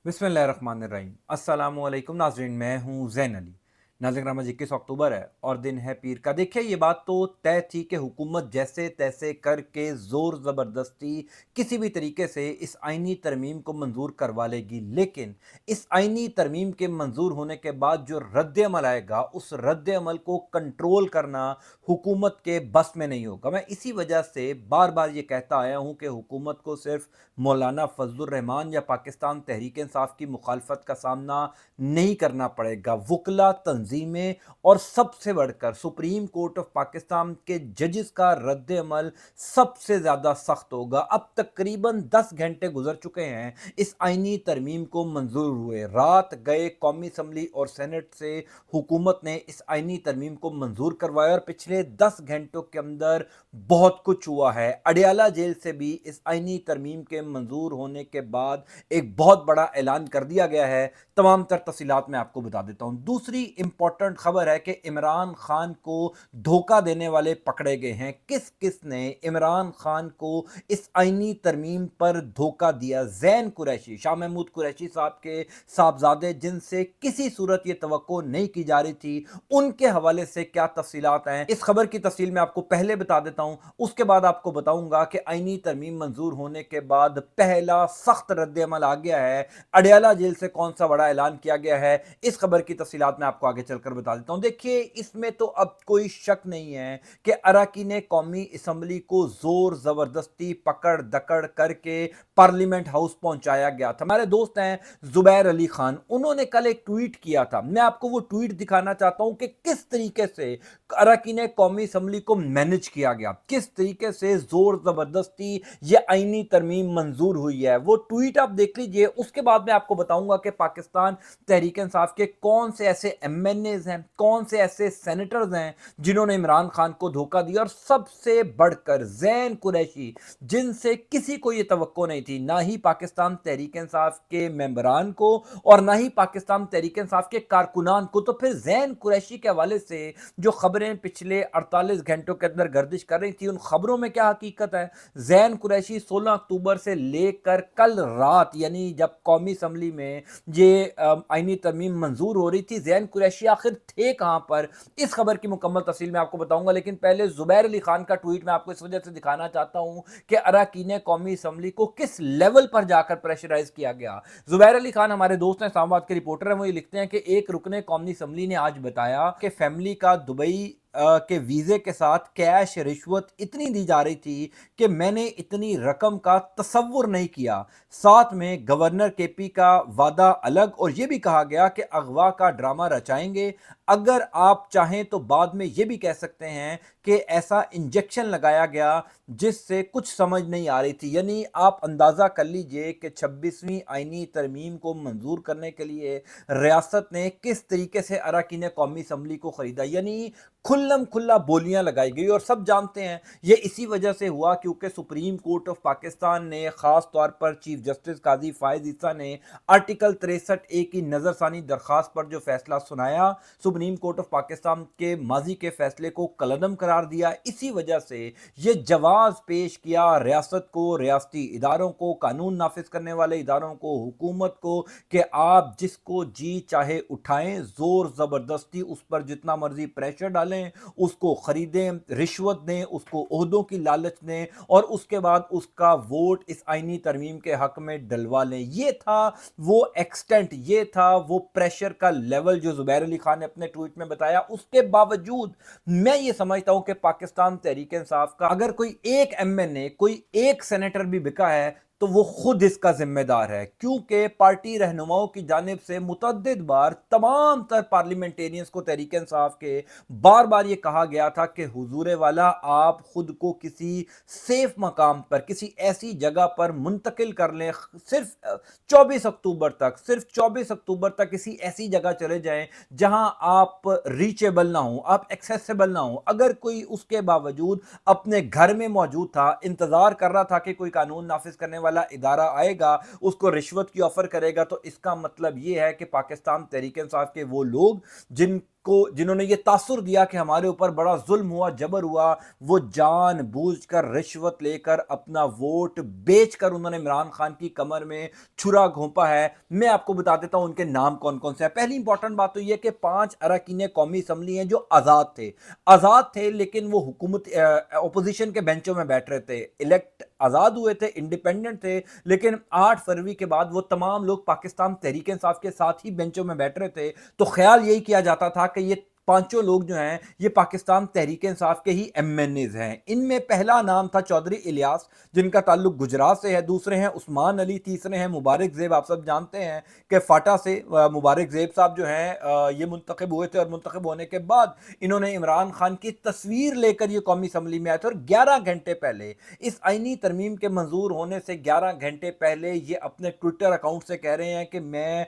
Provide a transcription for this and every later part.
बिस्मिल्लाहिर्रहमानिर्रहीम। अस्सलाम वालेकुम नाजरीन, मैं हूँ ज़ैन अली। नाज़रीन, आज 21 अक्टूबर है और दिन है पीर का। देखिए, ये बात तो तय थी कि हुकूमत जैसे तैसे करके ज़ोर ज़बरदस्ती किसी भी तरीके से इस आइनी तरमीम को मंजूर करवा लेगी, लेकिन इस आइनी तरमीम के मंजूर होने के बाद जो रद्द अमल आएगा, उस रद्द अमल को कंट्रोल करना हुकूमत के बस में नहीं होगा। मैं इसी वजह से बार बार ये कहता आया हूँ कि हुकूमत को सिर्फ मौलाना फजलुर रहमान या पाकिस्तान तहरीक इंसाफ की मुखालफत का सामना नहीं करना पड़ेगा। वकला, तंजीमें और सबसे बढ़कर सुप्रीम कोर्ट ऑफ पाकिस्तान के जजेस का रद्द अमल सबसे ज़्यादा सख्त होगा। अब तकरीबन 10 घंटे गुजर चुके हैं इस आइनी तरमीम को मंजूर हुए। रात गए कौमी असम्बली और सेनेट से हुकूमत ने इस आइनी तरमीम को मंजूर करवाया और पिछले 10 घंटों के अंदर बहुत कुछ हुआ है। अडियाला जेल से भी इस आइनी तरमीम के मंजूर होने के बाद एक बहुत बड़ा ऐलान कर दिया गया है। तमाम तर तफसीलात मैं आपको बता देता हूं। दूसरी इंपॉर्टेंट खबर है कि इमरान खान को धोखा देने वाले पकड़े गए हैं। किस किस ने इमरान खान को इस आइनी तरमीम पर धोखा दिया? ज़ैन कुरैशी, शाह महमूद कुरैशी साहब के साहबजादे, जिनसे किसी सूरत ये तवक्को नहीं की जा रही थी, उनके हवाले से क्या तफसीलात हैं, इस खबर की तफसील मैं आपको पहले बता देता हूं। उसके बाद आपको बताऊंगा कि आइनी तरमीम मंजूर होने के बाद पहला सख्त रद्द अमल आ गया है। अडियाला जेल से कौन सा बड़ा ऐलान किया गया है, इस खबर की तफसीलात मैं आपको आगे चलकर बता देता हूं। देखिए, इसमें तो अब कोई शक नहीं है कि अरकान कौमी असम्बली को जोर जबरदस्ती पकड़ दकड़ करके पार्लियामेंट हाउस पहुंचाया गया था। हमारे दोस्त हैं जुबैर अली खान, उन्होंने कल एक ट्वीट किया था। मैं आपको वो ट्वीट दिखाना चाहता हूं कि किस तरीके से अरकान कौमी असम्बली को मैनेज किया गया, किस तरीके से जोर जबरदस्ती ये आईनी तरमीम मंजूर हुई है। वो ट्वीट आप देख लीजिए। उसके बाद मैं आपको बताऊंगा कि पाकिस्तान तहरीक इंसाफ के कौन से ऐसे एमएनएज हैं, कौन से ऐसे सेनेटर्स हैं जिन्होंने इमरान खान को धोखा दिया, और सबसे बढ़कर ज़ैन कुरैशी, जिनसे किसी को यह तवक्को नहीं थी, ना ही पाकिस्तान तहरीक इंसाफ के मेंबरान को और ना ही पाकिस्तान तहरीक इंसाफ के कारकुनान को। तो फिर ज़ैन कुरैशी के हवाले से जो खबरें पिछले 48 घंटों के अंदर गर्दिश कर रही थी, उन खबरों में क्या हकीकत है? ज़ैन कुरैशी 16 अक्टूबर से लेकर कल रात, यानी जब कौमी असम्बली में ये आईनी तरमीम मंजूर हो रही थी, ज़ैन कुरैशी आखिर थे कहां पर, इस खबर की मुकम्मल तफसील मैं आपको बताऊंगा। लेकिन पहले जुबैर अली खान का ट्वीट मैं आपको इस वजह से दिखाना चाहता हूं कि अरकान कौमी असम्बली को किस लेवल पर जाकर प्रेशराइज किया गया। जुबैर अली खान हमारे दोस्त हैं, इस्लामाबाद के रिपोर्टर हैं। वो ये लिखते हैं कि एक रुकने कौमी असम्बली ने आज बताया कि फैमिली का दुबई के वीज़े के साथ कैश रिश्वत इतनी दी जा रही थी कि मैंने इतनी रकम का तसव्वुर नहीं किया। साथ में गवर्नर केपी का वादा अलग, और यह भी कहा गया कि अगवा का ड्रामा रचाएंगे। अगर आप चाहें तो बाद में यह भी कह सकते हैं कि ऐसा इंजेक्शन लगाया गया जिससे कुछ समझ नहीं आ रही थी। यानी आप अंदाज़ा कर लीजिए कि 26वीं आईनी तरमीम को मंजूर करने के लिए रियासत ने किस तरीके से अरकान कौमी असम्बली को खरीदा। यानी खुल्लम खुल्ला बोलियां लगाई गई, और सब जानते हैं ये इसी वजह से हुआ क्योंकि सुप्रीम कोर्ट ऑफ पाकिस्तान ने खास तौर पर चीफ जस्टिस काजी फायज ईसा ने आर्टिकल 63A की नजरसानी दरखास्त पर जो फैसला सुनाया, सुप्रीम कोर्ट ऑफ पाकिस्तान के माजी के फैसले को कलअदम करार दिया। इसी वजह से यह जवाब पेश किया रियासत को, रियासती इदारों को, कानून नाफिज करने वाले इदारों को, हुकूमत को, कि आप जिसको जी चाहे उठाएं, जोर जबरदस्ती उस पर जितना मर्जी प्रेशर डालें, उसको खरीदें, रिश्वत दें, उसको ओहदों की लालच दें, और उसके बाद उसका वोट इस आईनी तरमीम के हक में डलवा लें। ये था वो एक्सटेंट, ये था वो प्रेशर का लेवल जो जुबैर अली खान ने अपने ट्वीट में बताया। उसके बावजूद मैं ये समझता हूं कि पाकिस्तान तहरीक इंसाफ का अगर कोई एक एमएनए, कोई एक सेनेटर भी बिका है तो वो खुद इसका जिम्मेदार है, क्योंकि पार्टी रहनुमाओं की जानिब से मुतअद्दिद बार तमाम तर पार्लियामेंटेरियंस को तहरीक इंसाफ के बार बार ये कहा गया था कि हुजूर वाला, आप खुद को किसी सेफ मकाम पर, किसी ऐसी जगह पर मुंतकिल कर लें, सिर्फ 24 अक्टूबर तक, सिर्फ 24 अक्टूबर तक किसी ऐसी जगह चले जाएं जहां आप रीचेबल ना हो, आप एक्सेसिबल ना हो। अगर कोई उसके बावजूद अपने घर में मौजूद था, इंतजार कर रहा था कि कोई कानून नाफिज करने वाला इदारा आएगा, उसको रिश्वत की ऑफर करेगा, तो इसका मतलब यह है कि पाकिस्तान तहरीक इंसाफ के वो लोग जिन को जिन्होंने ये तासुर दिया कि हमारे ऊपर बड़ा जुल्म हुआ, जबर हुआ, वो जानबूझकर रिश्वत लेकर अपना वोट बेचकर उन्होंने इमरान खान की कमर में छुरा घोंपा है। मैं आपको बता देता हूं उनके नाम कौन कौन से हैं। पहली इंपॉर्टेंट बात तो यह कि 5 अरकान कौमी असम्बली हैं जो आजाद थे लेकिन वो हुकूमत अपोजिशन के बेंचों में बैठ रहे थे। इलेक्ट आजाद हुए थे, इंडिपेंडेंट थे, लेकिन 8 फरवरी के बाद वो तमाम लोग पाकिस्तान तहरीक इंसाफ के साथ ही बेंचों में बैठ रहे थे। तो ख्याल यही किया जाता था कि ये पांचों लोग जो हैं ये पाकिस्तान तहरीक इंसाफ के ही एमएनएज हैं। इनमें पहला नाम था चौधरी इलियास, जिनका ताल्लुक गुजरात से है। दूसरे हैं उस्मान अली, तीसरे हैं मुबारक ज़ेब। आप सब जानते हैं कि फाटा से मुबारक ज़ेब साहब जो हैं ये मुंतखब हुए थे और मुंतखब होने के बाद इन्होंने इमरान खान की तस्वीर लेकर ये कौमी असम्बली में आए थे और 11 घंटे पहले, इस आईनी तरमीम के मंजूर होने से 11 घंटे पहले ये अपने ट्विटर अकाउंट से कह रहे हैं कि मैं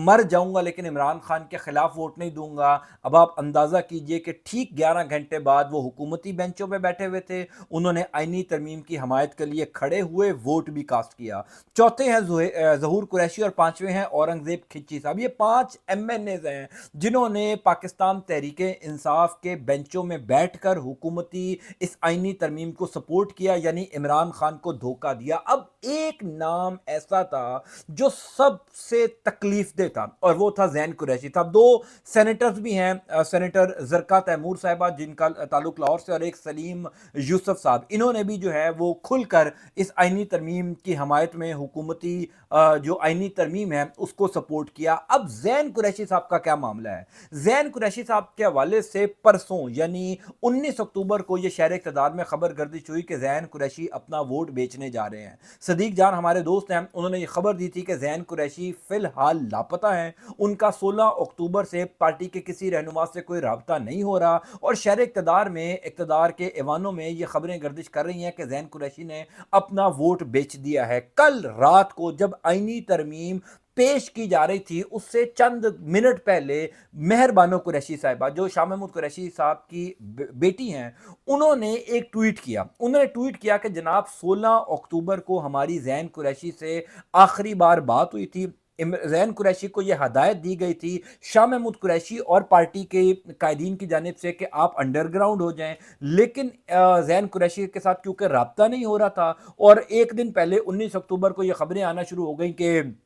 मर जाऊंगा लेकिन इमरान खान के खिलाफ वोट नहीं दूंगा। अब आप अंदाजा कीजिए कि ठीक 11 घंटे बाद वो हुकूमती बेंचों पे बैठे हुए थे, उन्होंने आईनी तरमीम की हमायत के लिए खड़े हुए, वोट भी कास्ट किया। चौथे हैं ज़हूर कुरैशी और पांचवें हैं औरंगजेब खिच्ची साहब। ये 5 एमएनएज हैं जिन्होंने पाकिस्तान तहरीक इंसाफ के बेंचों में बैठकर हुकूमती इस आईनी तरमीम को सपोर्ट किया, यानी इमरान खान को धोखा दिया। अब एक नाम ऐसा था जो सबसे तकलीफ दे था और वो था ज़ैन कुरैशी साहब। 2 सेनेटर्स भी हैं, सेनेटर ज़रका तैमूर साहिबा जिनका ताल्लुक लाहौर से, और एक सलीम यूसुफ साहब। इन्होंने भी जो है वो खुलकर इस आईनी तरमीम की हमायत में हुकूमती जो आईनी तरमीम है उसको सपोर्ट किया। अब ज़ैन कुरैशी साहब का क्या मामला है? ज़ैन कुरैशी साहब के हवाले से परसों यानी 19 अक्टूबर को ये शहर इक़्तिदार में खबर गर्दिश हुई कि ज़ैन कुरैशी अपना वोट बेचने जा रहे हैं। सदीक जान हमारे दोस्त हैं, उन्होंने ये खबर दी थी कि ज़ैन कुरैशी फिलहाल लापता हैं। उनका 16 अक्टूबर से पार्टी के किसी रहनुमा से कोई राब्ता नहीं हो रहा और शहर इक़्तिदार में, इक़्तिदार के ऐवानों में ये खबरें गर्दिश कर रही हैं कि ज़ैन कुरैशी ने अपना वोट बेच दिया है। कल रात को जब आईनी तरमीम पेश की जा रही थी उससे चंद मिनट पहले मेहर बानो कुरैशी साहिबा, जो शाह महमूद कुरैशी साहब की बेटी हैं, उन्होंने एक ट्वीट किया। उन्होंने ट्वीट किया कि जनाब 16 अक्टूबर को हमारी ज़ैन कुरैशी से आखिरी बार बात हुई थी। ज़ैन कुरैशी को यह हदायत दी गई थी शाह महमूद कुरैशी और पार्टी के कायदीन की जानिब से कि आप अंडरग्राउंड हो जाएं, लेकिन ज़ैन कुरैशी के साथ क्योंकि राब्ता नहीं हो रहा था और एक दिन पहले 19 अक्टूबर को यह खबरें आना शुरू हो गई कि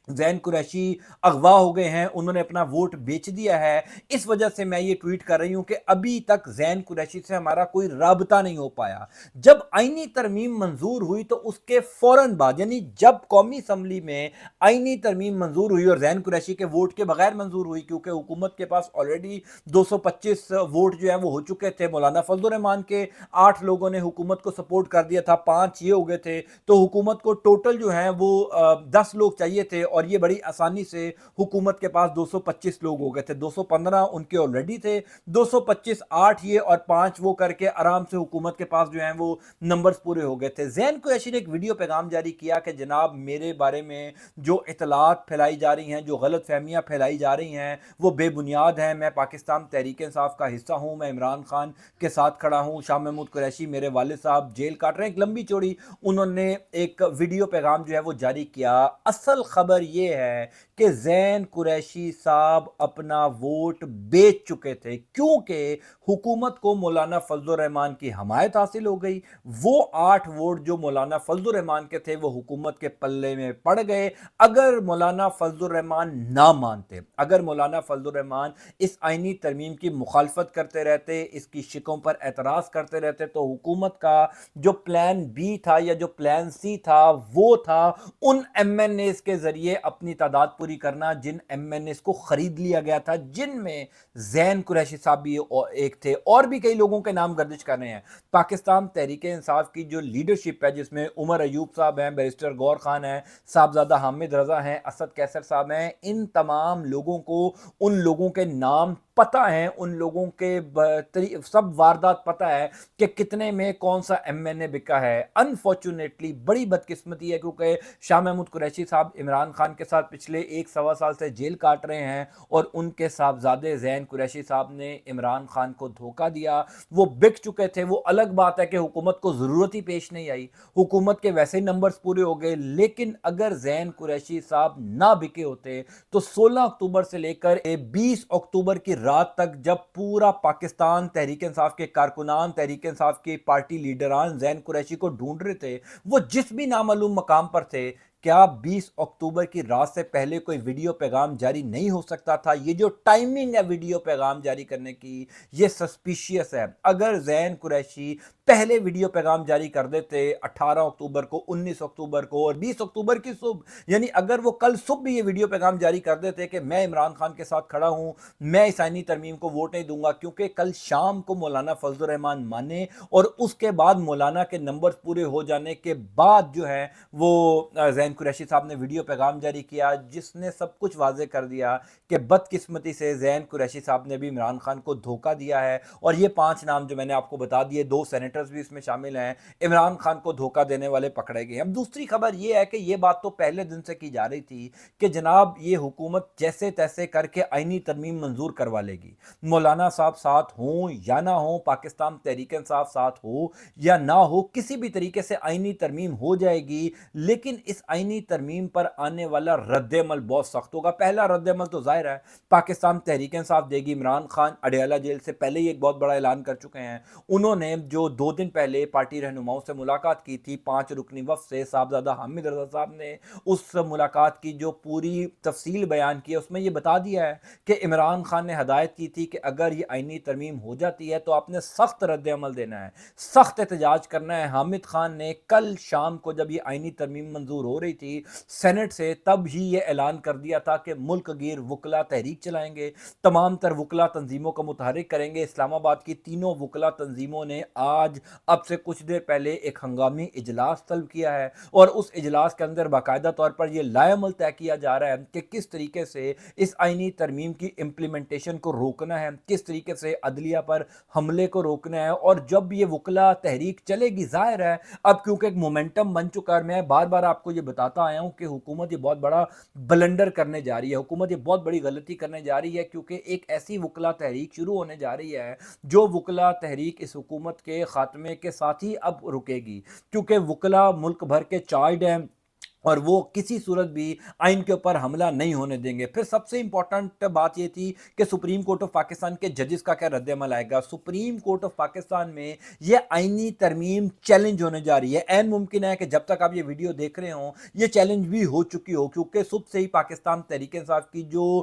ज़ैन कुरैशी अगवा हो गए हैं, उन्होंने अपना वोट बेच दिया है। इस वजह से मैं ये ट्वीट कर रही हूं कि अभी तक ज़ैन कुरैशी से हमारा कोई राबता नहीं हो पाया। जब आईनी तरमीम मंजूर हुई तो उसके फौरन बाद, यानी जब कौमी असम्बली में आईनी तरमीम मंजूर हुई और ज़ैन कुरैशी के वोट के बगैर मंजूर हुई, क्योंकि हुकूमत के पास ऑलरेडी 225 वोट जो है वो हो चुके थे। मौलाना फजल रहमान के 8 लोगों ने हुकूमत को सपोर्ट कर दिया था, 5 ये हो गए थे, तो हुकूमत को टोटल जो है वो 10 लोग चाहिए थे और ये बड़ी आसानी से हुकूमत के पास 225 लोग हो गए थे। 215 उनके ऑलरेडी थे, 225 8 ये और 5 वो करके आराम से हुकूमत के पास जो है वो नंबर्स पूरे हो गए थे। ज़ैन कुरैशी ने एक वीडियो पैगाम जारी किया कि जनाब मेरे बारे में जो इतलात फैलाई जा रही हैं, जो गलत फहमियाँ फैलाई जा रही हैं, वो बेबुनियाद हैं। मैं पाकिस्तान तहरीक इंसाफ का हिस्सा हूँ, मैं इमरान खान के साथ खड़ा हूँ। शाह महमूद कुरैशी मेरे वालिद साहब जेल काट रहे हैं। एक लंबी चौड़ी उन्होंने एक वीडियो पैगाम जो है वो जारी किया। असल खबर ये है कि ज़ैन कुरैशी साहब अपना वोट बेच चुके थे क्योंकि हुकूमत को मौलाना फजल रहमान की हमायत हासिल हो गई। वो 8 वोट जो मौलाना फजल रहमान के थे वो हुकूमत के पल्ले में पड़ गए। अगर मौलाना फजल रहमान ना मानते, अगर मौलाना फजल रहमान इस आईनी तरमीम की मुखालफत करते रहते, इसकी शिकों पर एतराज़ करते रहते, तो हुकूमत का जो प्लान बी था या जो प्लान सी था वो था उन एमएनएस के जरिए अपनी तादाद पूरी करना जिन एमएनएस को खरीद लिया गया था, जिनमें ज़ैन कुरैशी साहब भी एक थे और भी कई लोगों के नाम गर्दिश कर रहे हैं। पाकिस्तान तहरीक इंसाफ की जो लीडरशिप है, जिसमें उमर अयूब साहब हैं, बैरिस्टर गौर खान हैं, साहबजादा हामिद रजा हैं, असद कैसर साहब हैं, इन तमाम लोगों को उन लोगों के नाम पता है, उन लोगों के सब वारदात पता है कि कितने में कौन सा एमएनए बिका है। अनफॉर्चुनेटली बड़ी बदकिस्मती है क्योंकि शाह महमूद कुरैशी साहब इमरान खान के साथ पिछले 1 सवा साल से जेल काट रहे हैं और उनके साहबजादे ज़ैन कुरैशी साहब ने इमरान खान को धोखा दिया। वो बिक चुके थे। वो अलग बात है कि हुकूमत को ज़रूरत ही पेश नहीं आई, हुकूमत के वैसे ही नंबर्स पूरे हो गए, लेकिन अगर ज़ैन कुरैशी साहब ना बिके होते तो 16 अक्टूबर से लेकर 20 अक्टूबर की रात तक जब पूरा पाकिस्तान तहरीक इंसाफ के कारकुनान, तहरीक इंसाफ के पार्टी लीडरान जैन कुरैशी को ढूंढ रहे थे, वो जिस भी नामालूम मकाम पर थे, क्या 20 अक्टूबर की रात से पहले कोई वीडियो पैगाम जारी नहीं हो सकता था? ये जो टाइमिंग है वीडियो पैगाम जारी करने की, ये सस्पिशियस है। अगर जैन कुरैशी पहले वीडियो पैगाम जारी कर देते 18 अक्टूबर को, 19 अक्टूबर को और 20 अक्टूबर की सुबह, यानी अगर वो कल सुबह भी ये वीडियो पैगाम जारी कर देते कि मैं इमरान खान के साथ खड़ा हूं, मैं इस आईनी तरमीम को वोट नहीं दूंगा, क्योंकि कल शाम को मौलाना फजलुर रहमान माने और उसके बाद मौलाना के नंबर पूरे हो जाने के बाद जो है वो जैन कुरैशी साहब ने वीडियो पैगाम जारी किया, जिसने सब कुछ वाजे कर दिया कि बदकिस्मती से जैन कुरैशी साहब ने भी इमरान खान को धोखा दिया है। और ये 5 नाम जो मैंने आपको बता दिए, 2 सेनेटर्स भी इसमें शामिल हैं, इमरान खान को धोखा देने वाले पकड़े गए। अब दूसरी खबर ये है कि ये बात तो पहले दिन से की जा रही थी कि जनाब ये हुकूमत जैसे तैसे करके आईनी तरमीम मंजूर करवा लेगी। मौलाना साहब साथ हों या ना हो, पाकिस्तान तहरीक इंसाफ साथ हो या ना हो, किसी भी तरीके से आईनी तरमीम हो जाएगी। लेकिन इस आईनी तरमीम पर आने वाला रद्द-ए-अमल बहुत सख्त होगा। पहला रद्द-ए-अमल तो जाहिर है पाकिस्तान तहरीक इंसाफ देगी। इमरान खान अडयाला जेल से पहले ही एक बहुत बड़ा ऐलान कर चुके हैं। उन्होंने जो 2 दिन पहले पार्टी रहनुमाओं से मुलाकात की थी, 5 रुकनी वफ़द से, साहबजादा हामिद रज़ा साहब ने उस मुलाकात की जो पूरी तफसील बयान की है, उसमें ये बता दिया है कि इमरान खान ने हदायत की थी कि अगर ये आईनी तरमीम हो जाती है तो आपने सख्त रद्द-ए-अमल देना है, सख्त एहतजाज करना है। हामिद खान ने कल शाम को जब ये आईनी तरमीम मंजूर हो रही थी सेनेट से, तब ही ये ऐलान कर दिया था कि मुल्क गिर वकला तहरीक चलाएंगे, तमाम तर वकला तंजीमों को मुतहरिक करेंगे। इस्लामाबाद की तीनों वकला तंजीमों ने आज अब से कुछ देर पहले एक हंगामी इजलास तलब किया है और उस इजलास के अंदर बाकायदा तौर पर यह लाएमल तय किया जा रहा है कि किस तरीके से इस आईनी तरमीम की इम्प्लीमेंटेशन को रोकना है, किस तरीके से अदलिया पर हमले को रोकना है। और जब ये वकला तहरीक चलेगी, जाहिर है अब क्योंकि एक मोमेंटम बन चुका है, मैं बार बार आपको ये बताता आया हूं कि हुकूमत ये बहुत बड़ा ब्लंडर करने जा रही है, हुकूमत ये बहुत बड़ी गलती करने जा रही है, क्योंकि एक ऐसी वकला तहरीक शुरू होने जा रही है जो वकला तहरीक इस हुकूमत के खात्मे के साथ ही अब रुकेगी, क्योंकि वकला मुल्क भर के चार्ज हैं और वो किसी सूरत भी आइन के ऊपर हमला नहीं होने देंगे। फिर सबसे इंपॉर्टेंट बात ये थी कि सुप्रीम कोर्ट ऑफ पाकिस्तान के जजेस का क्या रद्द-ए-अमल आएगा। सुप्रीम कोर्ट ऑफ पाकिस्तान में ये आइनी तरमीम चैलेंज होने जा रही है। ऐन मुमकिन है कि जब तक आप ये वीडियो देख रहे हो ये चैलेंज भी हो चुकी हो, क्योंकि सुबह से ही पाकिस्तान तहरीक इंसाफ की जो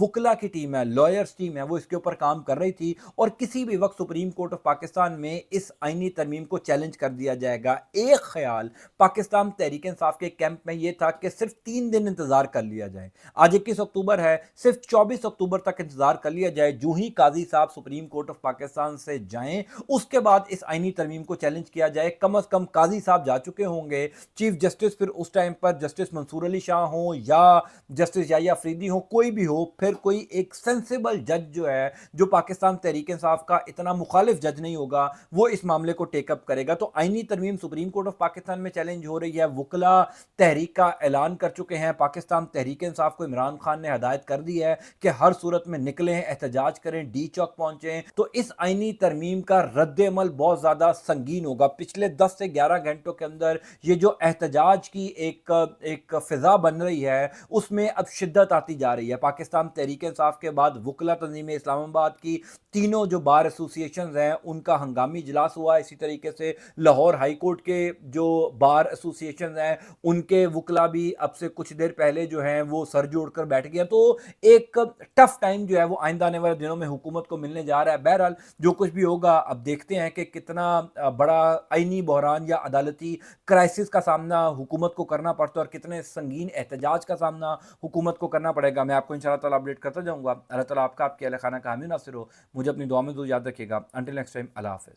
वकला की टीम है, लॉयर्स टीम है, वो इसके ऊपर काम कर रही थी और किसी भी वक्त सुप्रीम कोर्ट ऑफ पाकिस्तान में इस आइनी तरमीम को चैलेंज कर दिया जाएगा। एक ख्याल पाकिस्तान तहरीक इंसाफ के कैंप में यह था कि सिर्फ 3 दिन इंतजार कर लिया जाए। आज 21 अक्टूबर है, सिर्फ 24 अक्टूबर तक इंतजार कर लिया जाए। जो ही काजी साहब सुप्रीम कोर्ट ऑफ पाकिस्तान से जाएं, उसके बाद इस आईनी तरमीम को चैलेंज किया जाए। कम से कम काजी साहब जा चुके होंगे, चीफ जस्टिस फिर उस टाइम पर जस्टिस मंसूर अली शाह हो या जस्टिस याहिया अफरीदी हो, कोई भी हो, फिर कोई एक सेंसिबल जज जो है, जो पाकिस्तान तहरीक इंसाफ का इतना मुखालिफ जज नहीं होगा, वो इस मामले को टेकअप करेगा। तो आईनी तरमीम सुप्रीम कोर्ट ऑफ पाकिस्तान में चैलेंज हो रही है। वकला तहरीक का ऐलान कर चुके हैं। पाकिस्तान तहरीक इंसाफ को इमरान खान ने हदायत कर दी है कि हर सूरत में निकलें, एहतजाज करें, डी चौक पहुंचें। तो इस आईनी तरमीम का रद्द-ए-अमल बहुत ज्यादा संगीन होगा। पिछले 10 से 11 घंटों के अंदर ये जो एहतजाज की एक फिजा बन रही है, उसमें अब शिद्दत आती जा रही है। पाकिस्तान तहरीक इंसाफ के बाद वकला तंजीम इस्लामाबाद की तीनों जो बार एसोसिएशन हैं, उनका हंगामी इजलास हुआ। इसी तरीके से लाहौर हाई कोर्ट के जो बार एसोसिएशन हैं, उनके वकला भी अब से कुछ देर पहले जो हैं वो सर जोड़कर बैठ गया। तो एक टफ टाइम जो है वो आइंदा आने वाले दिनों में हुकूमत को मिलने जा रहा है। बहरहाल जो कुछ भी होगा, अब देखते हैं कि कितना बड़ा आईनी बहरान या अदालती क्राइसिस का सामना हुकूमत को करना पड़ता है और कितने संगीन एहतजाज का सामना हुकूमत को करना पड़ेगा। मैं आपको इंशाअल्लाह ताला अपडेट करता जाऊंगा। अल्लाह ताला आपका, आपके अहल खाना का हामी नासिर हो। मुझे अपनी दुआ में याद रखिएगा। अंटिल नेक्स्ट टाइम, अल्लाह हाफिज़।